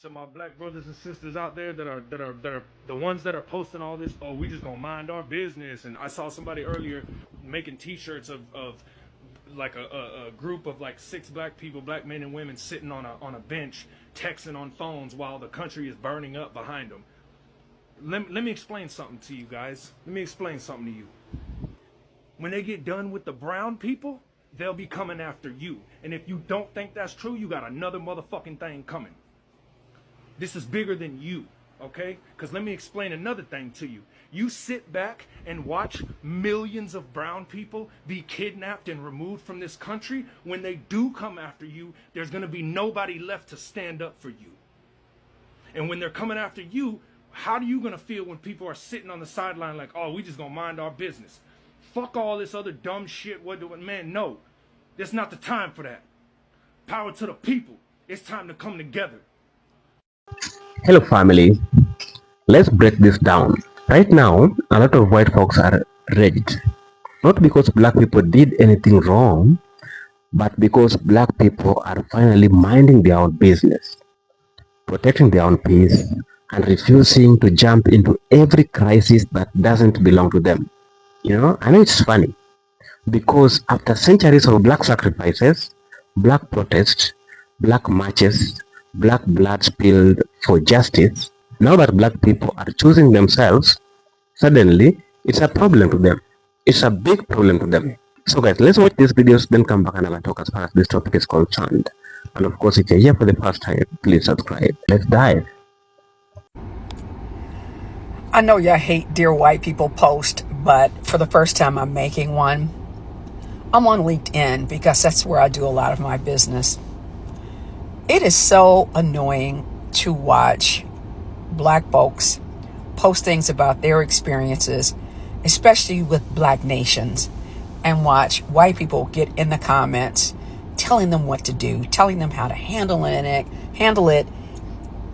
to my black brothers and sisters out there that are the ones that are posting all this, oh, we just gonna mind our business. And I saw somebody earlier making t-shirts of like a group of like 6 black people, black men and women, sitting on a bench texting on phones while the country is burning up behind them. Let me explain something to you guys. Let me explain something to you. When they get done with the brown people, they'll be coming after you. And if you don't think that's true, you got another motherfucking thing coming. This is bigger than you, okay? Because let me explain another thing to you. You sit back and watch millions of brown people be kidnapped and removed from this country. When they do come after you, there's going to be nobody left to stand up for you. And when they're coming after you, how are you going to feel when people are sitting on the sideline like, oh, we just going to mind our business? Fuck all this other dumb shit. Man, no. It's not the time for that. Power to the people. It's time to come together. Hello family, let's break this down. Right now, a lot of white folks are raged. Not because black people did anything wrong, but because black people are finally minding their own business, protecting their own peace, and refusing to jump into every crisis that doesn't belong to them. You know, I know it's funny, because after centuries of black sacrifices, black protests, black marches, black blood spilled for justice, now that black people are choosing themselves, suddenly it's a problem to them. It's a big problem to them. So guys, let's watch these videos, then come back and have a talk as far as this topic is concerned. And of course, if you're here for the first time, please subscribe. Let's dive. I know y'all hate Dear White People post, but for the first time I'm making one. I'm on LinkedIn because that's where I do a lot of my business. It is so annoying to watch black folks post things about their experiences, especially with black nations, and watch white people get in the comments telling them what to do, telling them how to handle it.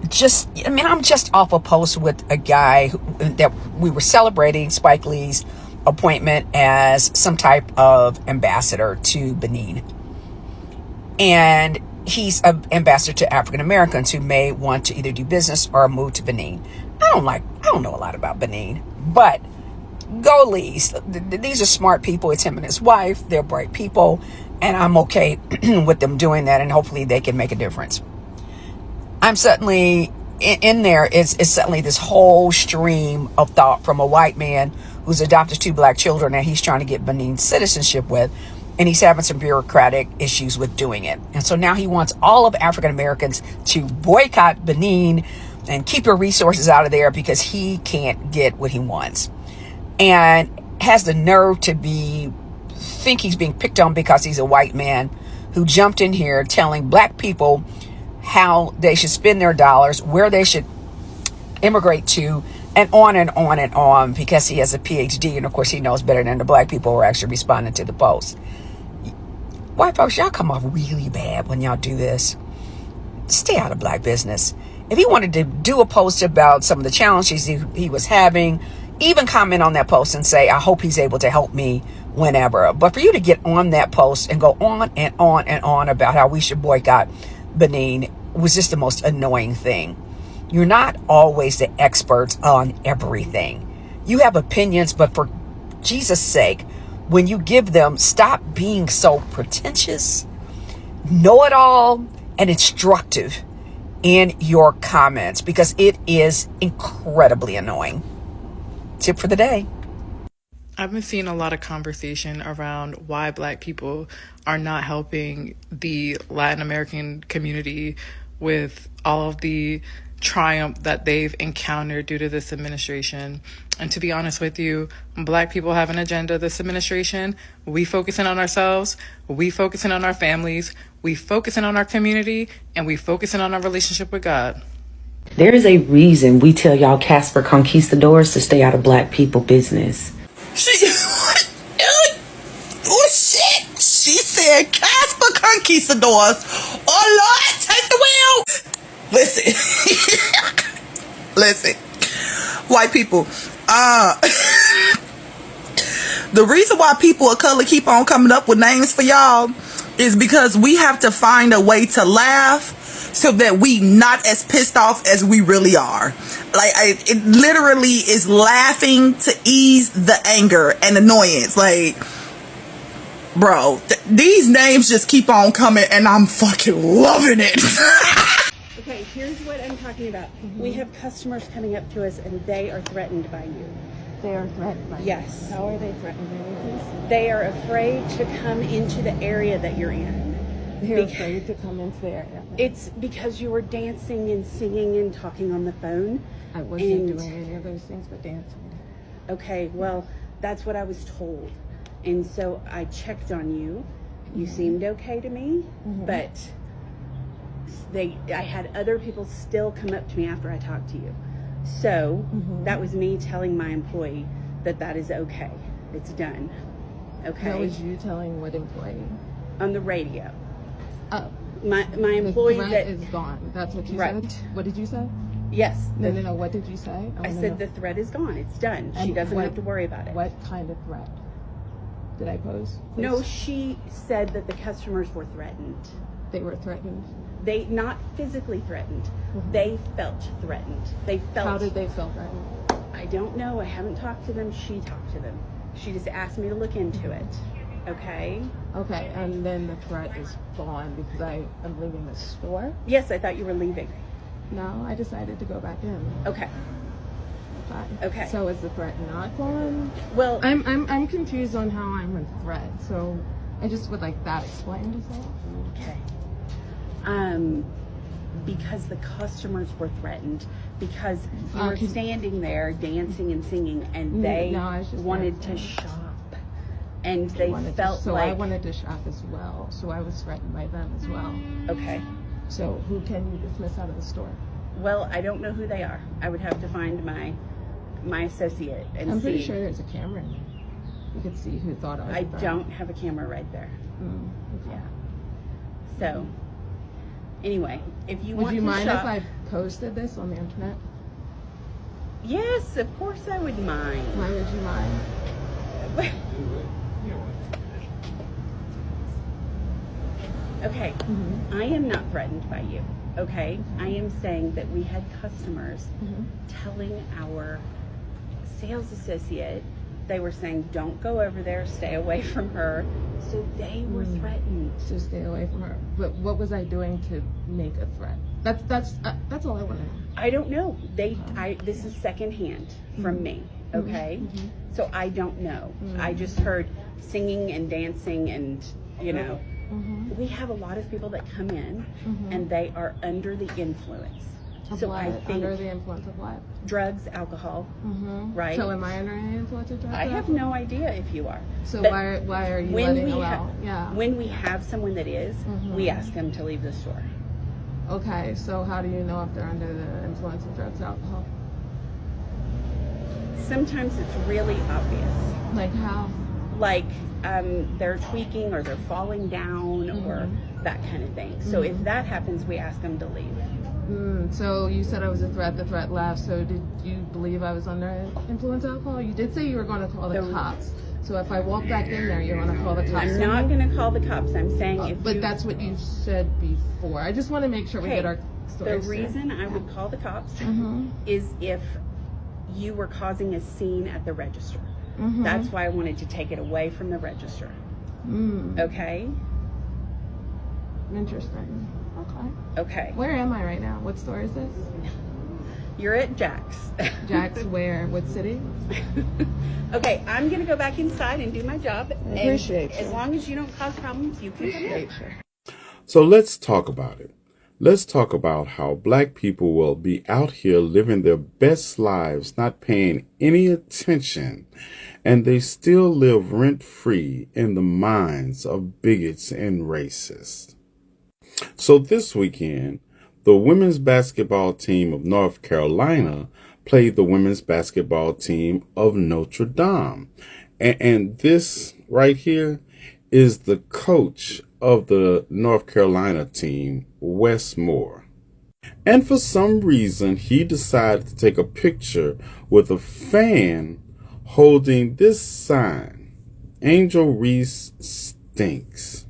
I'm just off a post with a guy that we were celebrating Spike Lee's appointment as some type of ambassador to Benin. And he's an ambassador to African Americans who may want to either do business or move to Benin. I don't know a lot about Benin, but go Lees. These are smart people. It's him and his wife. They're bright people, and I'm okay with them doing that, and hopefully they can make a difference. I'm certainly in there is certainly this whole stream of thought from a white man who's adopted 2 black children and he's trying to get Benin citizenship with, and he's having some bureaucratic issues with doing it. And so now he wants all of African Americans to boycott Benin and keep your resources out of there because he can't get what he wants, and has the nerve to think he's being picked on because he's a white man who jumped in here telling black people how they should spend their dollars, where they should immigrate to, and on and on and on, because he has a PhD, and of course he knows better than the black people who are actually responding to the post. White folks, y'all come off really bad when y'all do this. Stay out of black business. If he wanted to do a post about some of the challenges he was having, even comment on that post and say, I hope he's able to help me whenever. But for you to get on that post and go on and on and on about how we should boycott Benin was just the most annoying thing. You're not always the experts on everything. You have opinions, but for Jesus' sake, when you give them, stop being so pretentious, know-it-all, and instructive in your comments, because it is incredibly annoying. Tip for the day. I've been seeing a lot of conversation around why black people are not helping the Latin American community with all of the triumph that they've encountered due to this administration. And to be honest with you, black people have an agenda. This administration, we focusing on ourselves, we focusing on our families, we focusing on our community, and we focusing on our relationship with God. There is a reason we tell y'all Casper conquistadors to stay out of black people business. Oh shit! She said Casper conquistadors. Oh Lord, take the wheel. Listen, listen, white people. The reason why people of color keep on coming up with names for y'all is because we have to find a way to laugh so that we not as pissed off as we really are. Like, it literally is laughing to ease the anger and annoyance. Like, bro, these names just keep on coming and I'm fucking loving it. Okay, here's what I'm talking about. We have customers coming up to us and they are threatened by you. They are threatened by you? Yes. How are they threatened by you, please? They are afraid to come into the area that you're in. They're afraid to come into the area. It's because you were dancing and singing and talking on the phone. I wasn't doing any of those things but dancing. Okay, well, that's what I was told. And so I checked on you. You seemed okay to me, but I had other people still come up to me after I talked to you. So that was me telling my employee that is okay. It's done. Okay. That was you telling what employee? On the radio. Oh. My employee the threat is gone. That's what you said? What did you say? Yes. No. What did you say? I said the threat is gone. It's done. And she doesn't have to worry about it. What kind of threat did I pose? Please? No, she said that the customers were threatened. They were threatened. They not physically threatened. They felt threatened. They felt. How did they feel threatened? I don't know. I haven't talked to them. She talked to them. She just asked me to look into it. Okay. Okay, and then the threat is gone because I am leaving the store? Yes, I thought you were leaving. No, I decided to go back in. Okay. Fine. Okay. So is the threat not gone? Well, I'm confused on how I'm a threat. So I just would like that explained as well. okay. Because the customers were threatened, because you were standing there dancing and singing, and they wanted to shop, and they felt so like I wanted to shop as well. So I was threatened by them as well. Okay. So who can you dismiss out of the store? Well, I don't know who they are. I would have to find my associate and I'm see. pretty sure there's a camera in there. You could see who thought I was. I don't have a camera right there. Okay. Yeah. So, anyway, if you Would want you to mind shop, if I posted this on the internet? yes, of course I would mind. Why would you mind? Okay, I am not threatened by you. Okay, I am saying that we had customers telling our sales associate, they were saying, don't go over there, stay away from her. So they were threatened. To stay away from her. But what was I doing to make a threat? That's all I want to know. I don't know. This is secondhand from me. Okay, so I don't know. I just heard singing and dancing, and we have a lot of people that come in and they are under the influence. So I think under the influence of what? Drugs, alcohol, right? So am I under the influence of drugs? I have no idea if you are. So But why are you when letting we allow? when we have someone that is, we ask them to leave the store. Okay, so how do you know if they're under the influence of drugs, alcohol? Sometimes it's really obvious. Like how? Like they're tweaking or they're falling down or that kind of thing. So if that happens, we ask them to leave. So you said I was a threat. The threat left. So did you believe I was under influence of alcohol? You did say you were going to call the cops. So if I walk back in there, you're going to call the cops? I'm not going to call the cops. I'm saying but that's what you said before. I just want to make sure we get our story The reason I would call the cops is if you were causing a scene at the register. That's why I wanted to take it away from the register. Okay? Interesting. Okay. Okay. Where am I right now? What store is this? You're at Jack's. Jack's where? What city? Okay, I'm going to go back inside and do my job. I appreciate you. As long as you don't cause problems, you can come in. So let's talk about it. Let's talk about how Black people will be out here living their best lives, not paying any attention, and they still live rent-free in the minds of bigots and racists. So this weekend, the women's basketball team of North Carolina played the women's basketball team of Notre Dame. And this right here is the coach of the North Carolina team, Wes Moore. And for some reason, he decided to take a picture with a fan holding this sign, Angel Reese Stinks.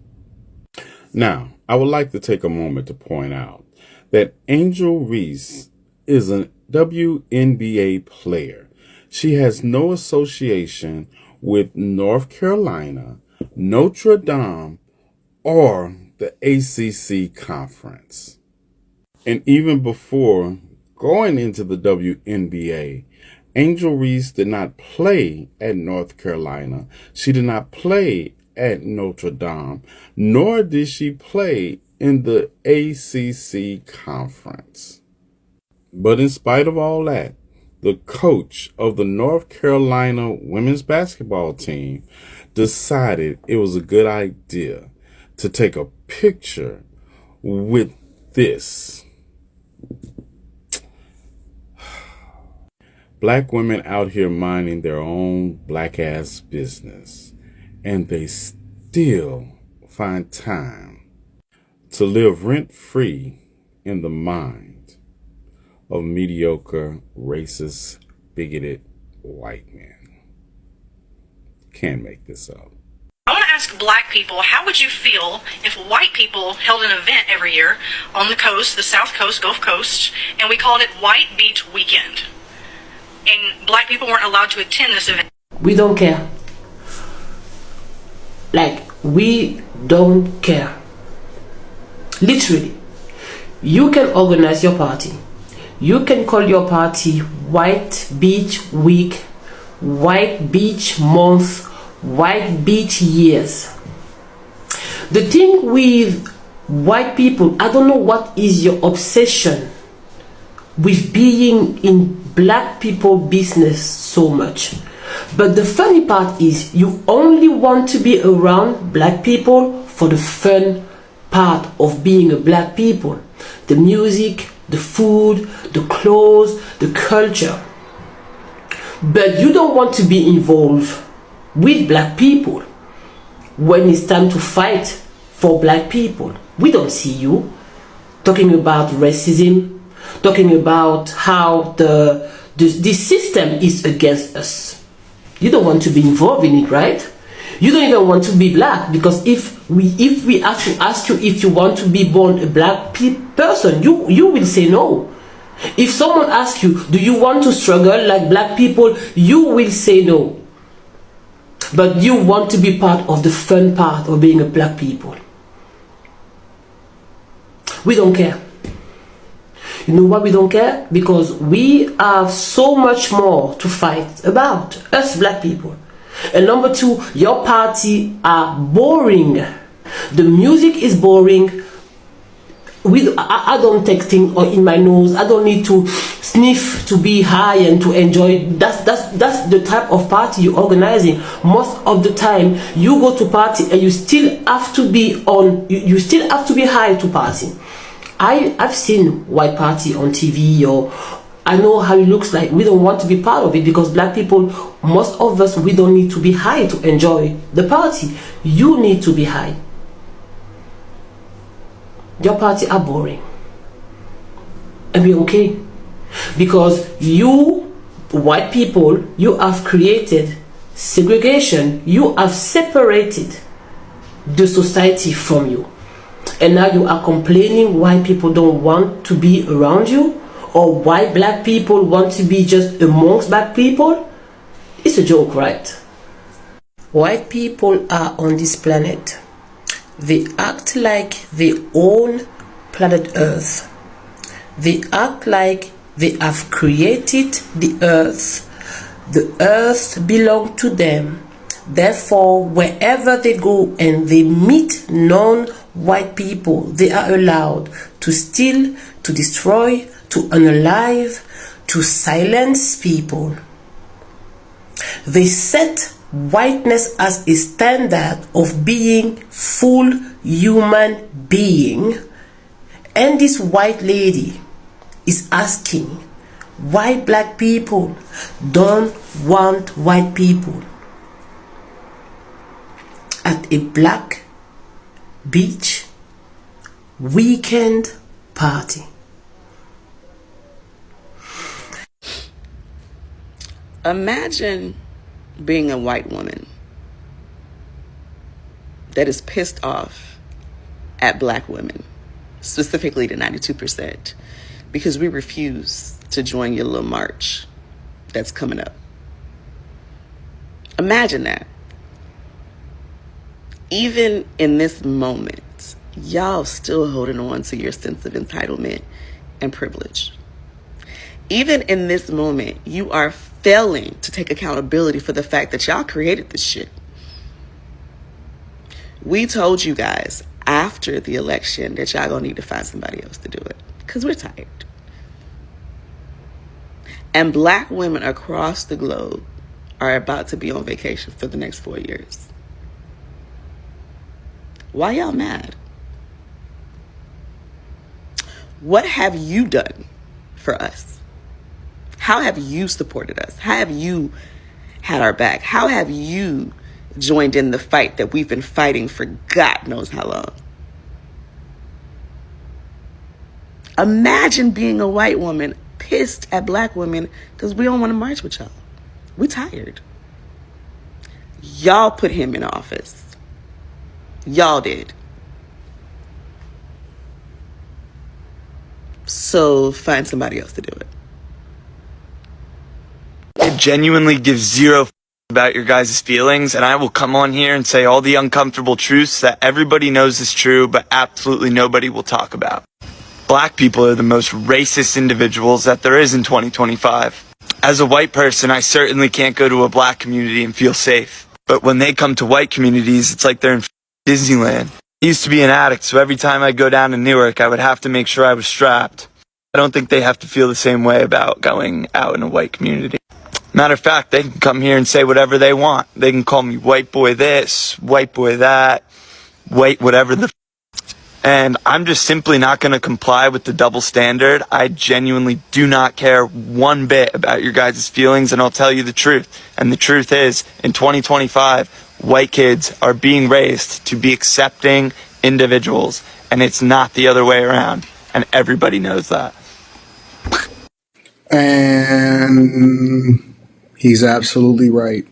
Now, I would like to take a moment to point out that Angel Reese is a WNBA player. She has no association with North Carolina, Notre Dame, or the ACC conference. And even before going into the WNBA, Angel Reese did not play at North Carolina. She did not play at Notre Dame, nor did she play in the ACC conference. But in spite of all that, the coach of the North Carolina women's basketball team decided it was a good idea to take a picture with this. Black women out here minding their own black ass business, and they still find time to live rent free in the mind of mediocre, racist, bigoted white men. Can't make this up. I want to ask black people, how would you feel if white people held an event every year on the coast, the South Coast, Gulf Coast, and we called it White Beach Weekend? And black people weren't allowed to attend this event. We don't care. Like, we don't care. Literally. You can organize your party. You can call your party White Beach Week, White Beach Month, White Beach Years. The thing with white people, I don't know what is your obsession with being in black people business so much. But the funny part is you only want to be around black people for the fun part of being a black people. The music, the food, the clothes, the culture. But you don't want to be involved with black people when it's time to fight for black people. We don't see you talking about racism, talking about how the system is against us. You don't want to be involved in it, right? You don't even want to be black, because if we actually ask you if you want to be born a black person, you will say no. If someone asks you, do you want to struggle like black people, you will say no. But you want to be part of the fun part of being a black people. We don't care. You know why we don't care? Because we have so much more to fight about, us black people. And number two, your party are boring. The music is boring. I don't take things in my nose. I don't need to sniff to be high and to enjoy. That's the type of party you're organizing. Most of the time, you go to party and you still have to be on. You still have to be high to party. I've seen white party on TV, or I know how it looks like. We don't want to be part of it because black people, most of us, we don't need to be high to enjoy the party. You need to be high. Your party are boring. And we're okay. Because you, white people, you have created segregation. You have separated the society from you. And now you are complaining why people don't want to be around you, or why black people want to be just amongst black people. It's a joke, right? White people are on this planet. They act like they own planet Earth. They act like they have created the earth. The earth belongs to them. Therefore, wherever they go and they meet non-white people, they are allowed to steal, to destroy, to unalive, to silence people. They set whiteness as a standard of being full human being. And this white lady is asking why black people don't want white people at a black beach weekend party. Imagine being a white woman that is pissed off at black women specifically to 92%, because we refuse to join your little march that's coming up. Imagine that. Even in this moment, y'all still holding on to your sense of entitlement and privilege. Even in this moment, you are failing to take accountability for the fact that y'all created this shit. We told you guys after the election that y'all gonna need to find somebody else to do it, because we're tired. And Black women across the globe are about to be on vacation for the next 4 years. Why y'all mad? What have you done for us? How have you supported us? How have you had our back? How have you joined in the fight that we've been fighting for God knows how long? Imagine being a white woman pissed at Black women because we don't want to march with y'all. We tired. Y'all put him in office. Y'all did. So find somebody else to do it. It genuinely gives zero about your guys' feelings, and I will come on here and say all the uncomfortable truths that everybody knows is true, but absolutely nobody will talk about. Black people are the most racist individuals that there is in 2025. As a white person, I certainly can't go to a Black community and feel safe. But when they come to white communities, it's like they're in Disneyland. I used to be an addict, so every time I'd go down to Newark, I would have to make sure I was strapped. I don't think they have to feel the same way about going out in a white community. Matter of fact, they can come here and say whatever they want. They can call me white boy this, white boy that, white whatever the and I'm just simply not going to comply with the double standard. I genuinely do not care one bit about your guys' feelings, and I'll tell you the truth. And the truth is, in 2025, white kids are being raised to be accepting individuals, and it's not the other way around. And everybody knows that. And he's absolutely right.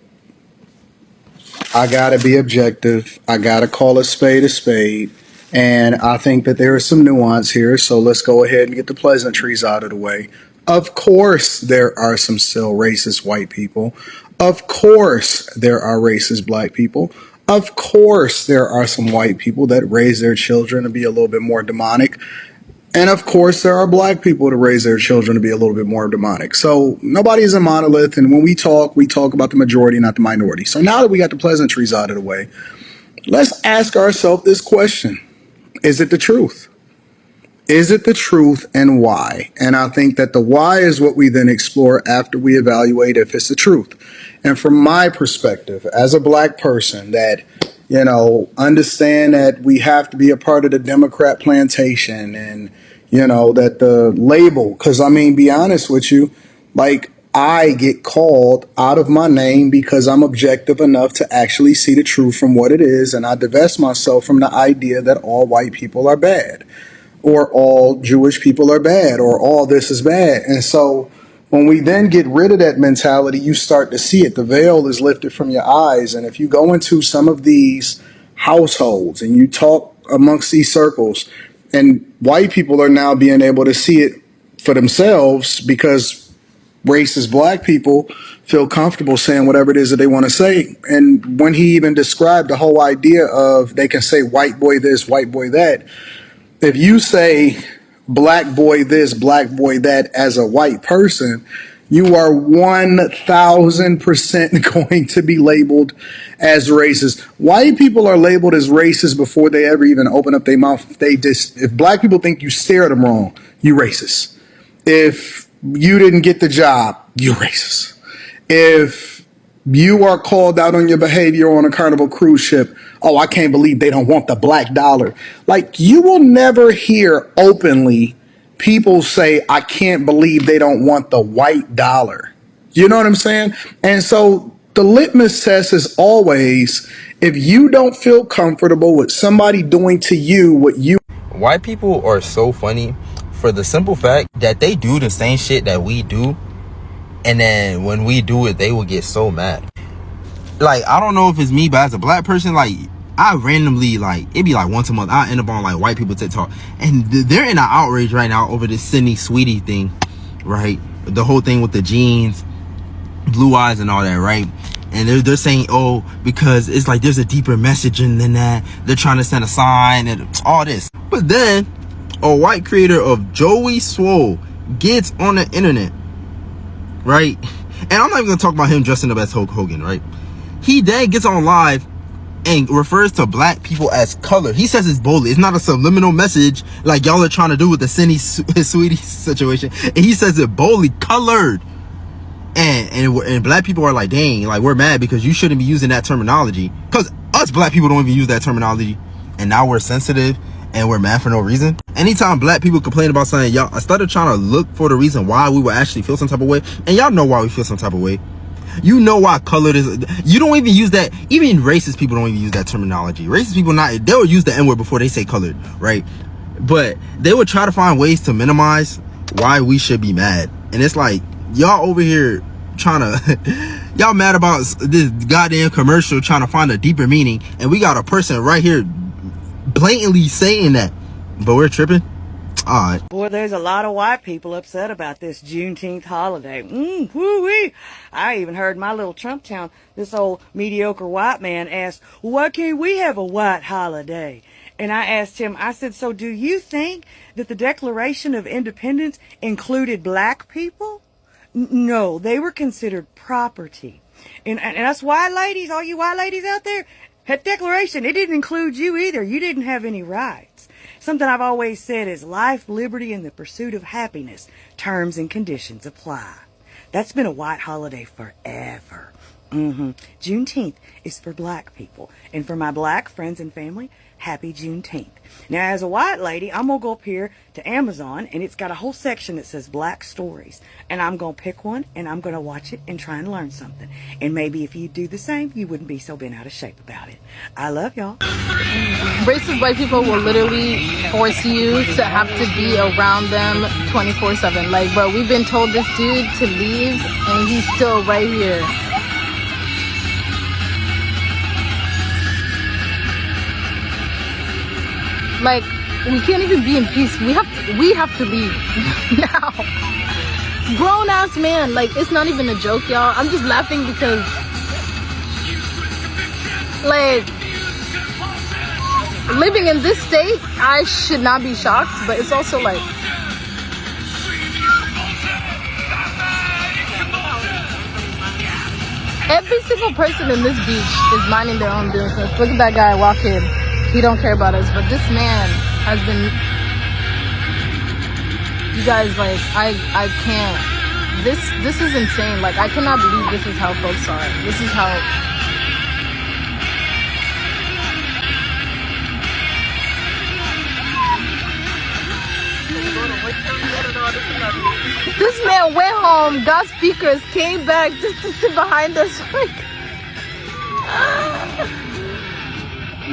I gotta be objective. I gotta call a spade a spade. And I think that there is some nuance here. So let's go ahead and get the pleasantries out of the way. Of course, there are some still racist white people. Of course, there are racist Black people. Of course, there are some white people that raise their children to be a little bit more demonic. And of course, there are Black people to raise their children to be a little bit more demonic. So nobody is a monolith. And when we talk about the majority, not the minority. So now that we got the pleasantries out of the way, let's ask ourselves this question. Is it the truth? Is it the truth, and why? And I think that the why is what we then explore after we evaluate if it's the truth. And from my perspective, as a Black person that, understand that we have to be a part of the Democrat plantation and, that the label, because be honest with you, I get called out of my name because I'm objective enough to actually see the truth from what it is, and I divest myself from the idea that all white people are bad, or all Jewish people are bad, or all this is bad. And so when we then get rid of that mentality, you start to see it. The veil is lifted from your eyes, and if you go into some of these households and you talk amongst these circles, and white people are now being able to see it for themselves because racist Black people feel comfortable saying whatever it is that they want to say. And when he even described the whole idea of they can say white boy this, white boy that, if you say Black boy this, Black boy that as a white person, you are 1,000% going to be labeled as racist. White people are labeled as racist before they ever even open up their mouth. If Black people think you stare at them wrong, you racist. If you didn't get the job, you're racist. If you are called out on your behavior on a Carnival cruise ship, oh, I can't believe they don't want the black dollar. You will never hear openly people say, I can't believe they don't want the white dollar. You know what I'm saying? And so the litmus test is always, if you don't feel comfortable with somebody doing to you what you... White people are so funny for the simple fact that they do the same shit that we do, and then when we do it, they will get so mad. I don't know if it's me, but as a Black person, I I randomly, like, it'd be like once a month, I end up on like white people TikTok, and they're in an outrage right now over this Sydney Sweetie thing, right? The whole thing with the jeans, blue eyes and all that, right? And they're saying, oh, because it's like there's a deeper message than that. They're trying to send a sign and all this. But then a white creator of Joey Swole gets on the internet, right? And I'm not even gonna talk about him dressing up as Hulk Hogan, right? He then gets on live and refers to black people as colored. He says it's boldly. It's not a subliminal message like y'all are trying to do with the Cindy Sweetie situation. And he says it boldly, colored. And black people are like, dang, like, we're mad because you shouldn't be using that terminology. Because us black people don't even use that terminology. And now we're sensitive and we're mad for no reason. Anytime black people complain about something, y'all, I started trying to look for the reason why we would actually feel some type of way. And y'all know why we feel some type of way. You know why colored is. You don't even use that. Even racist people don't even use that terminology. Racist people, they'll use the N-word before they say colored, right? But they would try to find ways to minimize why we should be mad. And it's like, y'all over here trying to y'all mad about this goddamn commercial trying to find a deeper meaning, and we got a person right here blatantly saying that, but we're tripping. All right. Boy, there's a lot of white people upset about this Juneteenth holiday. Woo-wee. I even heard my little Trump town, this old mediocre white man asked, why can't we have a white holiday? And I asked him, I said, so do you think that the Declaration of Independence included black people? No, they were considered property. And us white ladies, all you white ladies out there, that declaration, it didn't include you either. You didn't have any rights. Something I've always said is life, liberty, and the pursuit of happiness. Terms and conditions apply. That's been a white holiday forever. Juneteenth is for black people. And for my black friends and family, happy Juneteenth. Now, as a white lady, I'm going to go up here to Amazon, and it's got a whole section that says Black Stories. And I'm going to pick one, and I'm going to watch it and try and learn something. And maybe if you do the same, you wouldn't be so bent out of shape about it. I love y'all. Racist white people will literally force you to have to be around them 24/7. Like, bro, we've been told this dude to leave, and he's still right here. Like, we can't even be in peace. We have to leave now. Grown ass man, like, it's not even a joke, y'all. I'm just laughing because, like, living in this state, I should not be shocked, but it's also like, every single person in this beach is minding their own business. Look at that guy walking. He don't care about us, but this man has been, you guys, like, I can't, this is insane. Like, I cannot believe this is how folks are. This is how, this man went home, got speakers, came back just to sit behind us.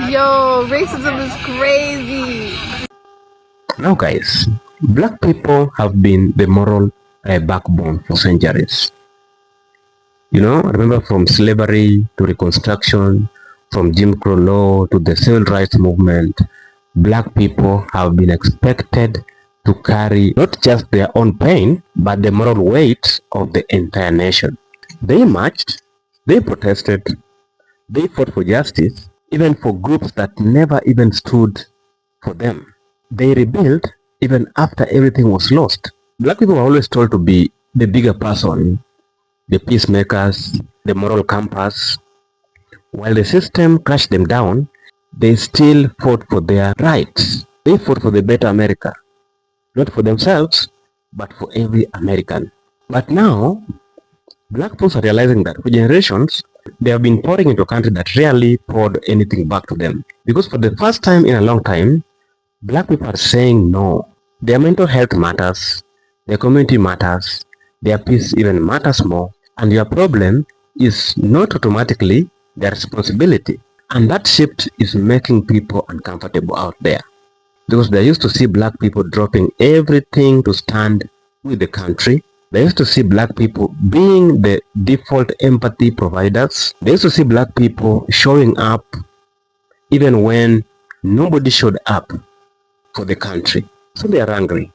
Yo, racism is crazy. Now guys, black people have been the moral backbone for centuries. You know, remember from slavery to Reconstruction, from Jim Crow law to the civil rights movement, black people have been expected to carry not just their own pain, but the moral weight of the entire nation. They marched, they protested, they fought for justice, even for groups that never even stood for them. They rebuilt even after everything was lost. Black people were always told to be the bigger person, the peacemakers, the moral compass. While the system crashed them down, they still fought for their rights. They fought for the better America. Not for themselves, but for every American. But now, black folks are realizing that for generations, they have been pouring into a country that rarely poured anything back to them. Because for the first time in a long time, black people are saying no. Their mental health matters, their community matters, their peace even matters more, and your problem is not automatically their responsibility. And that shift is making people uncomfortable out there. Because they used to see black people dropping everything to stand with the country. They used to see black people being the default empathy providers. They used to see black people showing up even when nobody showed up for the country. So they are angry.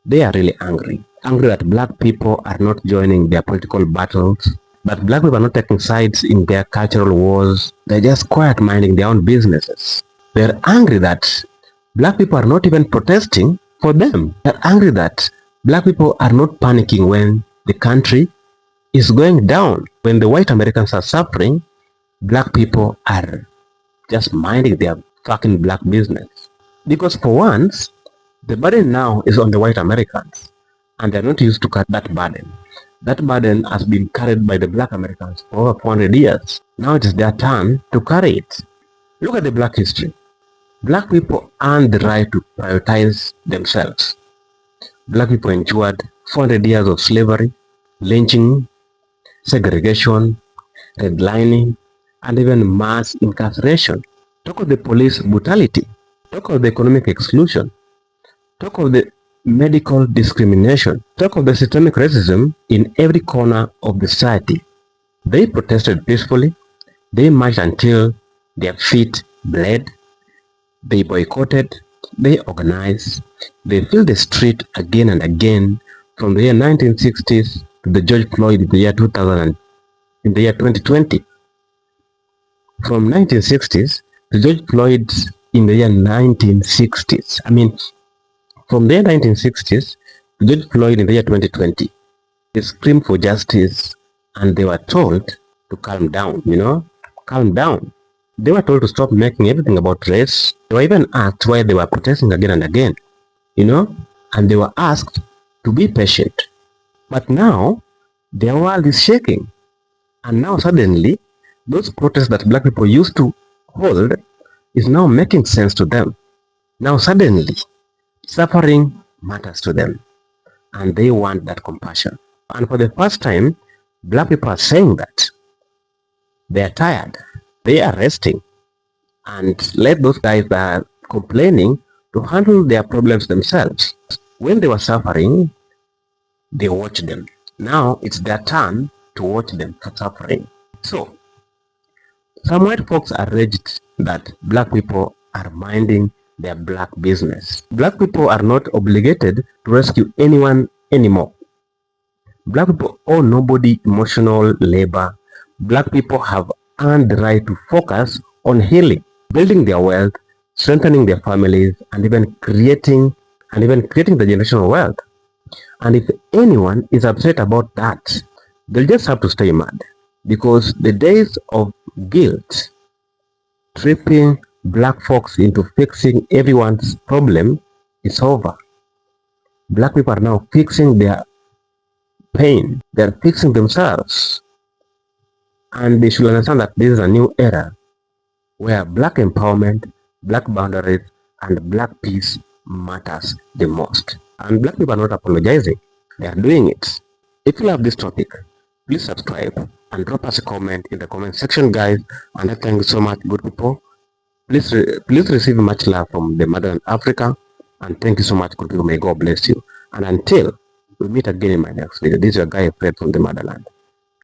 They are really angry. Angry that black people are not joining their political battles, that black people are not taking sides in their cultural wars. They're just quiet minding their own businesses. They're angry that black people are not even protesting for them. They're angry that black people are not panicking when the country is going down. When the white Americans are suffering, black people are just minding their fucking black business. Because for once, the burden now is on the white Americans, and they're not used to cut that burden. That burden has been carried by the black Americans for over 400 years. Now it is their turn to carry it. Look at the black history. Black people earned the right to prioritize themselves. Black people endured 400 years of slavery, lynching, segregation, redlining, and even mass incarceration. Talk of the police brutality. Talk of the economic exclusion. Talk of the medical discrimination. Talk of the systemic racism in every corner of the society. They protested peacefully. They marched until their feet bled. They boycotted. They organized. They filled the street again and again from the year 1960s to the George Floyd in the year 2000 and in the year 2020. From 1960s to George Floyd in the year 1960s. From the year 1960s to George Floyd in the year 2020. They screamed for justice and they were told to calm down, calm down. They were told to stop making everything about race. They were even asked why they were protesting again and again, and they were asked to be patient. But now, their world is shaking. And now suddenly, those protests that black people used to hold is now making sense to them. Now suddenly, suffering matters to them. And they want that compassion. And for the first time, black people are saying that they are tired, they are resting, and let those guys that are complaining to handle their problems themselves. When they were suffering, they watched them. Now it's their turn to watch them for suffering. So, some white folks are raged that black people are minding their black business. Black people are not obligated to rescue anyone anymore. Black people owe nobody emotional labor. Black people have earned the right to focus on healing, building their wealth, strengthening their families, and even creating the generational wealth. And if anyone is upset about that, they'll just have to stay mad, because the days of guilt tripping black folks into fixing everyone's problem is over. Black people are now fixing their pain. They're fixing themselves. And they should understand that this is a new era where black empowerment, black boundaries, and black peace matters the most. And black people are not apologizing. They are doing it. If you love this topic, please subscribe and drop us a comment in the comment section, guys. And I thank you so much, good people. Please receive much love from the motherland Africa. And thank you so much, good people. May God bless you. And until we meet again in my next video, this is your guy Fred from the motherland.